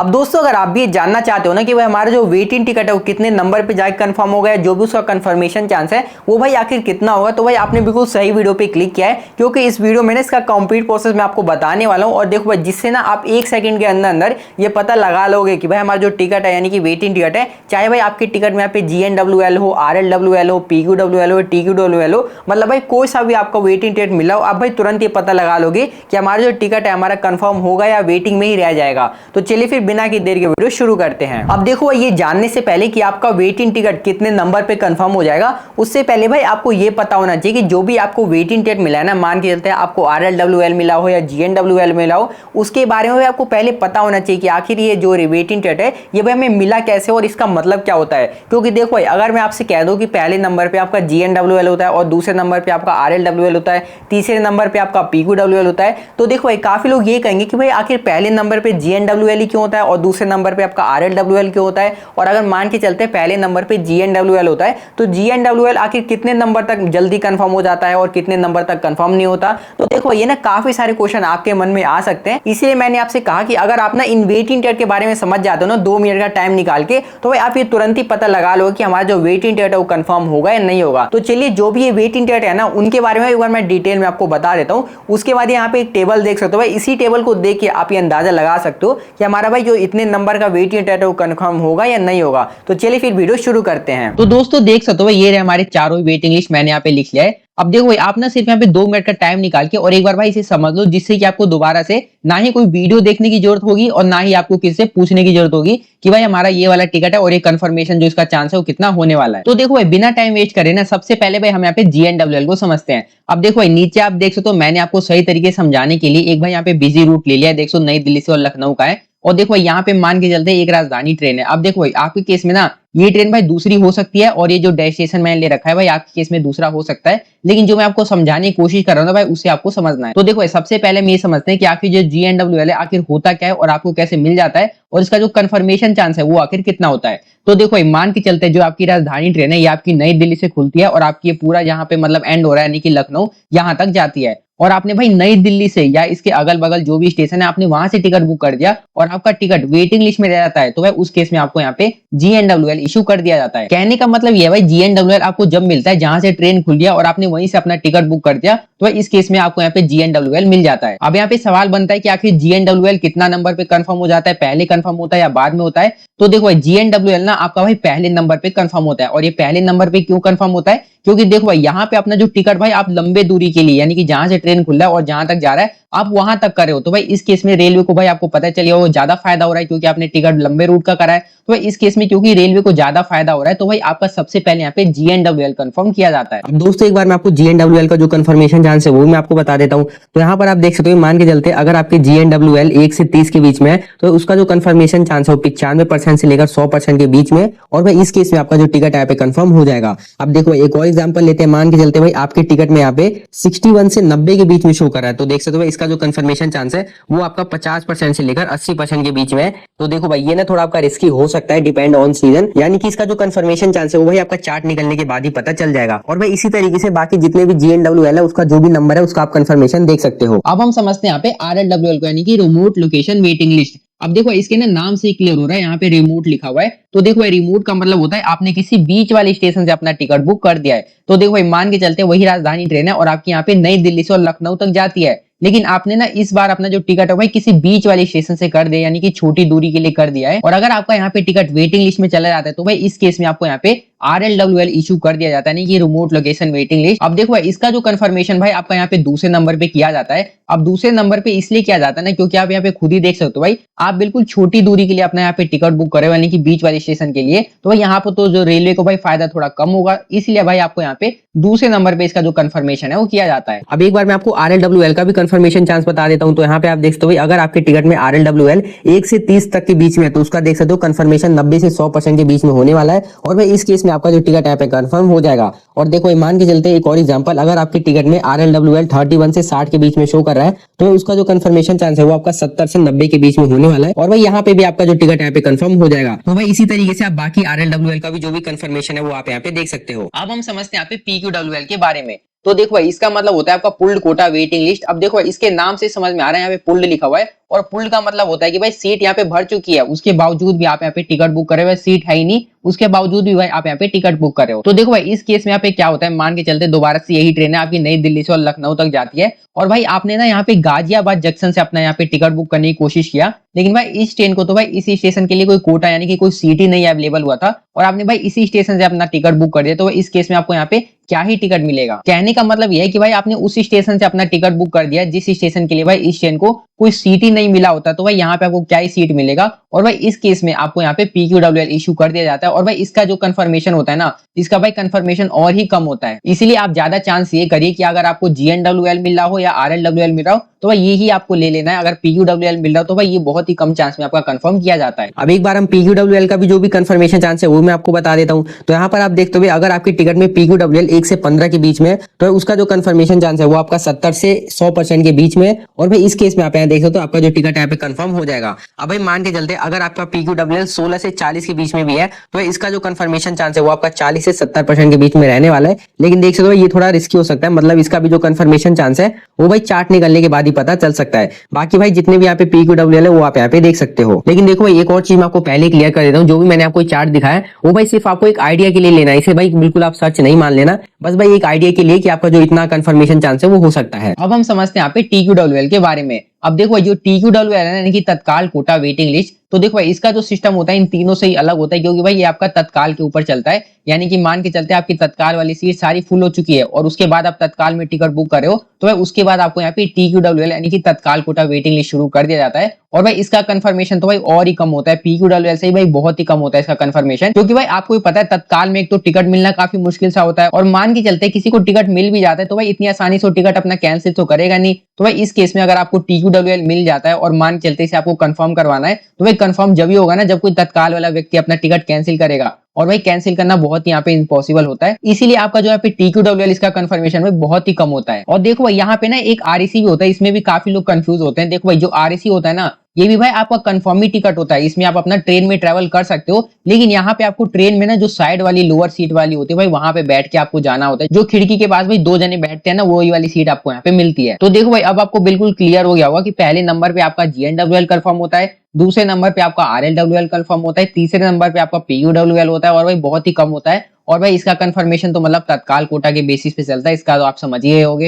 अब दोस्तों अगर आप भी जानना चाहते हो ना कि भाई हमारा जो वेटिंग टिकट है वो कितने नंबर पे जाके कंफर्म होगा, जो भी उसका कंफर्मेशन चांस है वो भाई आखिर कितना होगा, तो भाई आपने बिल्कुल सही वीडियो पे क्लिक किया है, क्योंकि इस वीडियो में ना इसका कंप्लीट प्रोसेस मैं आपको बताने वाला हूं। और देखो भाई जिससे ना आप 1 सेकंड के अंदर अंदर ये पता लगा लोगे कि भाई हमारा जो टिकट है यानी कि वेटिंग टिकट है, चाहे भाई आपके टिकट में यहाँ पे GNWL हो, RLWL हो, PQWL हो, TQWL हो, मतलब भाई कोई सा भी आपका वेटिंग टिकट मिला हो, आप भाई तुरंत ये पता लगा लोगे कि हमारा जो टिकट है हमारा कंफर्म होगा या वेटिंग में ही रह जाएगा। तो चलिए फिर बिना की देर के वीडियो शुरू करते हैं। अब देखो ये जानने से पहले कि आपका वेटिंग टिकट कितने नंबर पे कंफर्म हो जाएगा, उससे पहले भाई आपको ये पता होना चाहिए कि जो भी आपको वेटिंग टिकट मिला है ना, मान के चलते हैं आपको RLWL मिला हो या GNWL मिला हो, उसके बारे में आपको पहले पता होना चाहिए कि आखिर ये जो वेटिंग टिकट है ये भाई हमें मिला कैसे और इसका मतलब क्या होता है। क्योंकि देखो भाई अगर मैं आपसे कह दूं कि पहले नंबर पे आपका GNWL होता है और दूसरे नंबर पे आपका RLWL होता है, तीसरे नंबर पे आपका PQWL होता है, तो देखो भाई काफी लोग ये कहेंगे कि भाई आखिर पहले नंबर पे GNWL ही क्यों होता है और दूसरे नंबर पे आपका RLWL क्यों होता है। और अगर मान के चलते हैं पहले नंबर पे GNWL होता है तो GNWL आखिर कितने नंबर तक जल्दी कंफर्म हो जाता है और कितने नंबर तक कंफर्म नहीं होता। तो देखो ये ना काफी सारे क्वेश्चन आपके मन में आ सकते हैं, इसलिए मैंने आपसे कहा कि अगर आप ना इन वेटिंग टिकट के बारे में समझ जाते हो ना 2 मिनट का टाइम निकाल के, तो भाई आप ये तुरंत ही पता लगा लो कि हमारा जो वेटिंग टिकट है वो कंफर्म होगा या नहीं होगा। तो चलिए जो भी ये वेटिंग टिकट है ना उनके बारे में एक बार मैं डिटेल में आपको बता देता हूँ। उसके बाद यहाँ पे एक टेबल देख सकते हो, भाई इसी टेबल को देख के आप ये अंदाजा लगा सकते हो कि हमारा भाई जो इतने नंबर का वेटिंग टिकट है वो कंफर्म होगा या नहीं होगा। तो चलिए फिर वीडियो शुरू करते हैं। तो दोस्तों देख सकते हो ये रहे हमारे चारों वेटिंग लिस्ट, मैंने यहाँ पे लिख लिया है। अब देखो भाई आप ना सिर्फ यहाँ पे 2 मिनट का टाइम निकाल के और एक बार भाई इसे समझ लो, जिससे कि आपको दोबारा से ना ही कोई वीडियो देखने की जरूरत होगी और ना ही आपको किसी से पूछने की जरूरत होगी कि भाई हमारा ये वाला टिकट है और ये कंफर्मेशन जो इसका चांस है वो कितना होने वाला है। तो देखो भाई बिना टाइम वेस्ट करे ना सबसे पहले भाई हम यहाँ पे GNWL को समझते हैं। अब देखो भाई नीचे आप देख सकते हो, मैंने आपको सही तरीके से समझाने के लिए एक भाई यहाँ पे बिजी रूट ले लिया है, देख सो नई दिल्ली से और लखनऊ का है। और देखो यहाँ पे मान के चलते एक राजधानी ट्रेन है। अब देखो भाई आपके केस में ना ये ट्रेन भाई दूसरी हो सकती है और ये जो डेस्टिनेशन मैंने ले रखा है भाई आपके केस में दूसरा हो सकता है, लेकिन जो मैं आपको समझाने की कोशिश कर रहा हूँ ना भाई उसे आपको समझना है। तो देखो भाई सबसे पहले हम ये समझते हैं कि आखिर जो GNWL है आखिर होता क्या है और आपको कैसे मिल जाता है और इसका जो कंफर्मेशन चांस है वो आखिर कितना होता है। तो देखो भाई मान के चलते जो आपकी राजधानी ट्रेन है ये आपकी नई दिल्ली से खुलती है और आपकी ये पूरा यहाँ पे मतलब एंड हो रहा है यानी कि लखनऊ यहाँ तक जाती है, और आपने भाई नई दिल्ली से या इसके अगल बगल जो भी स्टेशन है आपने वहां से टिकट बुक कर दिया और आपका टिकट वेटिंग लिस्ट में रह जाता है, तो भाई उस केस में आपको यहाँ पे GNWL इशू कर दिया जाता है। कहने का मतलब ये है भाई GNWL आपको जब मिलता है जहां से ट्रेन खुल गया और आपने वहीं से अपना टिकट बुक कर दिया, तो भाई इस केस में आपको यहाँ पे GNWL मिल जाता है। अब यहाँ पे सवाल बनता है कि आखिर GNWL कितना नंबर पे कंफर्म हो जाता है, पहले कंफर्म होता है या बाद में होता है। तो देखो भाई GNWL ना आपका भाई पहले नंबर पे कंफर्म होता है। और ये पहले नंबर पे क्यों कंफर्म होता है, क्योंकि देखो भाई यहाँ पे अपना जो टिकट भाई आप लंबे दूरी के लिए यानी कि जहां से ट्रेन खुल रहा है और जहां तक जा रहा है आप वहां तक कर रहे हो, तो भाई इस केस में रेलवे को भाई आपको पता चलिए वो ज्यादा फायदा हो रहा है क्योंकि आपने टिकट लंबे रूट का करा है। तो भाई इस केस में क्योंकि रेलवे को ज्यादा फायदा हो रहा है तो भाई आपका सबसे पहले यहाँ पे GNWL कंफर्म किया जाता है। अब दोस्तों एक बार मैं आपको GNWL का जो कंफर्मेशन चांस है वो मैं आपको बता देता हूँ। तो यहाँ पर आप देख सकते हो, मान के चलते अगर आपके GNWL 1 से 30 के बीच में है तो उसका जो कंफर्मेशन चांस है वो 95% से लेकर 100% के बीच में, और भाई इस केस में आपका जो टिकट है पे कंफर्म हो जाएगा। अब देखो एक और एग्जांपल लेते हैं, मान के चलते भाई आपके टिकट में यहाँ पे 61 से 90 के बीच में शो कर रहा है, तो देख सकते हो भाई इसका जो कंफर्मेशन चांस है वो आपका 50% से लेकर 80% के बीच में है। तो देखो भाई ये ना थोड़ा आपका रिस्की हो सकता है, डिपेंड ऑन सीजन, यानी कि इसका जो कंफर्मेशन चांस है वो भाई आपका चार्ट निकलने के बाद ही पता चल जाएगा। और भाई इसी तरीके से बाकी जितने भी GNWL है उसका जो भी नंबर है उसका आप कंफर्मेशन देख सकते हो। अब हम समझते हैं यहाँ पे RLWL को यानी कि रिमोट लोकेशन वेटिंग लिस्ट। अब देखो इसके ना नाम से क्लियर हो रहा है, यहाँ पे रिमोट लिखा हुआ है। तो देखो रिमोट का मतलब होता है आपने किसी बीच वाले स्टेशन से अपना टिकट बुक कर दिया है। तो देखो भाई मान के चलते वही राजधानी ट्रेन है और आपकी यहाँ पे नई दिल्ली से और लखनऊ तक जाती है, लेकिन आपने ना इस बार अपना जो टिकट है भाई किसी बीच वाले स्टेशन से कर दिया यानी कि छोटी दूरी के लिए कर दिया है। और अगर आपका यहाँ पे टिकट वेटिंग लिस्ट में चला जाता है तो भाई इस केस में आपको यहाँ पे RLWL इशू कर दिया जाता है, यानी कि रिमोट लोकेशन वेटिंग लिस्ट। अब देखो इसका जो कंफर्मेशन भाई आपका यहाँ पे दूसरे नंबर पे किया जाता है। अब दूसरे नंबर पे इसलिए किया जाता है ना क्योंकि आप यहाँ पे खुद ही देख सकते हो भाई आप बिल्कुल छोटी दूरी के लिए अपना यहाँ पे टिकट बुक करे यानी कि बीच वाले स्टेशन के लिए, तो भाई यहाँ पे तो जो रेलवे को भाई फायदा थोड़ा कम होगा, इसलिए भाई आपको यहाँ पे दूसरे नंबर पे इसका जो कंफर्मेशन है वो किया जाता है। अब एक बार मैं आपको RLWL का भी कंफर्मेशन चांस बता देता हूँ। तो यहाँ पे आप देख सकते हो अगर आपके टिकट में RLWL 1 से 30 तक के बीच में है तो उसका देख सकते हो कंफर्मेशन 90 से 100% के बीच में होने वाला है, और भाई इस केस में आपका जो टिकट यहाँ पे कंफर्म हो जाएगा। और देखो मान के चलते एक और एग्जांपल, अगर आपके टिकट में RLWL 31 से 60 के बीच में शो कर रहा है तो उसका जो कंफर्मेशन चांस है वो आपका 70 से 90 के बीच में होने वाला है, और भाई यहाँ पे भी आपका जो टिकट यहाँ पे कंफर्म हो जाएगा। तो भाई इसी तरीके से आप बाकी RLWL का भी जो भी कंफर्मेशन है वो आप यहाँ पे देख सकते हो। अब हम समझते हैं यहाँ पे PQWL के बारे में। तो देखो भाई इसका मतलब होता है आपका पुल्ड कोटा वेटिंग लिस्ट। अब देखो इसके नाम से समझ में आ रहा है यहाँ पे पुल्ड लिखा हुआ है, और पुल्ड का मतलब होता है कि भाई सीट यहाँ पे भर चुकी है, उसके बावजूद भी आप यहाँ पे टिकट बुक करे हुए, सीट है ही नहीं उसके बावजूद भी भाई आप यहाँ पे टिकट बुक कर रहे हो। तो देखो भाई इस केस में यहाँ पे क्या होता है, मान के चलते दोबारा से यही ट्रेन है आपकी नई दिल्ली से और लखनऊ तक जाती है, और भाई आपने ना यहाँ पे गाजियाबाद जंक्शन से अपना यहाँ पे टिकट बुक करने की कोशिश किया, लेकिन भाई इस ट्रेन को तो भाई इसी स्टेशन के लिए कोई कोटा यानी कि कोई सीट ही नहीं अवेलेबल हुआ था, और आपने भाई इसी स्टेशन से अपना टिकट बुक कर दिया। तो इस केस में आपको यहाँ पे क्या ही टिकट मिलेगा। कहने का मतलब यह है कि भाई आपने उस स्टेशन से अपना टिकट बुक कर दिया जिस स्टेशन के लिए भाई इस ट्रेन को कोई सीट ही नहीं मिला होता, तो भाई यहाँ पे आपको क्या ही सीट मिलेगा। और भाई इस केस में आपको यहाँ पे PQWL इशू कर दिया जाता है, और भाई इसका जो कंफर्मेशन होता है ना, इसका भाई कंफर्मेशन और ही कम होता है। इसीलिए आप ज्यादा चांस ये करिए कि अगर आपको GNWL मिल रहा हो या RLWL मिल रहा हो तो भाई ये ही आपको ले लेना है। अगर PQWL मिल रहा हो तो भाई ये बहुत ही कम चांस में आपका कंफर्म किया जाता है। अब एक बार हम PQWL का भी जो भी कंफर्मेशन चांस है वो मैं आपको बता देता हूँ। तो यहाँ पर आप देखते हुए अगर आपकी टिकट में PQWL 1 से 15 के बीच में, तो उसका जो कंफर्मेशन चांस है वो आपका 70 से 100% के बीच में, और भाई इस केस में आप यहाँ देख सकते हो आपका जो टिकट यहाँ पे कंफर्म हो जाएगा। अब भाई मान के चलते अगर आपका PQWL 16 से 40 के बीच में भी है, तो इसका जो कंफर्मेशन चांस है वो आपका 40 से 70% के बीच में रहने वाला है। लेकिन देख सकते हो ये थोड़ा रिस्की हो सकता है, मतलब इसका भी जो कंफर्मेशन चांस है वो भाई चार्ट निकलने के बाद ही पता चल सकता है। बाकी भाई जितने भी यहाँ पे PQWL है वो आप यहाँ पे देख सकते हो। लेकिन देखो भाई एक और चीज मैं आपको पहले क्लियर कर देता हूँ, जो भी मैंने आपको चार्ट दिखाया है वो भाई सिर्फ आपको एक आइडिया के लिए लेना है, इसे भाई बिल्कुल आप सर्च नहीं मान लेना, बस भाई एक आइडिया के लिए कि आपका जो इतना कंफर्मेशन चांस है वो हो सकता है। अब हम समझते हैं यहाँ पे TQWL के बारे में। अब देखो जो TQWL है यानी कि तत्काल कोटा वेटिंग लिस्ट, तो देखो भाई इसका जो सिस्टम होता है इन तीनों से ही अलग होता है, क्योंकि भाई ये आपका तत्काल के ऊपर चलता है। यानी कि मान के चलते आपकी तत्काल वाली सीट सारी फुल हो चुकी है और उसके बाद आप तत्काल में टिकट बुक कर रहे हो, तो भाई उसके बाद आपको यहाँ पे TQWL यानी कि तत्काल कोटा वेटिंग लिस्ट शुरू कर दिया जाता है। और भाई इसका कंफर्मेशन तो भाई और ही कम होता है, PQWL से ही भाई बहुत ही कम होता है इसका कंफर्मेशन, क्योंकि भाई आपको भी पता है तत्काल में एक तो टिकट मिलना काफी मुश्किल सा होता है, और मान के चलते किसी को टिकट मिल भी जाता है तो भाई इतनी आसानी से टिकट अपना कैंसिल तो करेगा नहीं। तो भाई इस केस में अगर आपको TQWL मिल जाता है और मान के चलते इसे आपको कंफर्म करवाना है, तो भाई कंफर्म जब ही होगा ना जब कोई तत्काल वाला व्यक्ति अपना टिकट कैंसिल करेगा, और भाई कैंसिल करना बहुत यहाँ पे इम्पॉसिबल होता है। इसीलिए आपका जो यहाँ पे TQWL इसका कंफर्मेशन में बहुत ही कम होता है। और देखो भाई यहाँ पे ना एक REC भी होता है, इसमें भी काफी लोग कंफ्यूज होते हैं। देखो भाई जो REC होता है ना, ये भी भाई आपका कंफर्म ही टिकट होता है, इसमें आप अपना ट्रेन में ट्रेवल कर सकते हो, लेकिन यहाँ पे आपको ट्रेन में ना जो साइड वाली लोअर सीट वाली होती है भाई वहां पे बैठ के आपको जाना होता है, जो खिड़की के पास भाई 2 जने बैठते हैं ना वही वाली सीट आपको यहाँ पे मिलती है। तो देखो भाई अब आपको बिल्कुल क्लियर हो गया होगा कि पहले नंबर पे आपका GNWL कंफर्म होता है, दूसरे नंबर पे आपका RLWL कंफर्म होता है, तीसरे नंबर पे आपका PQWL होता है, और भाई बहुत ही कम होता है। और भाई इसका कंफर्मेशन तो मतलब तत्काल कोटा के बेसिस पे चलता है, इसका तो आप समझ ही गए होगे।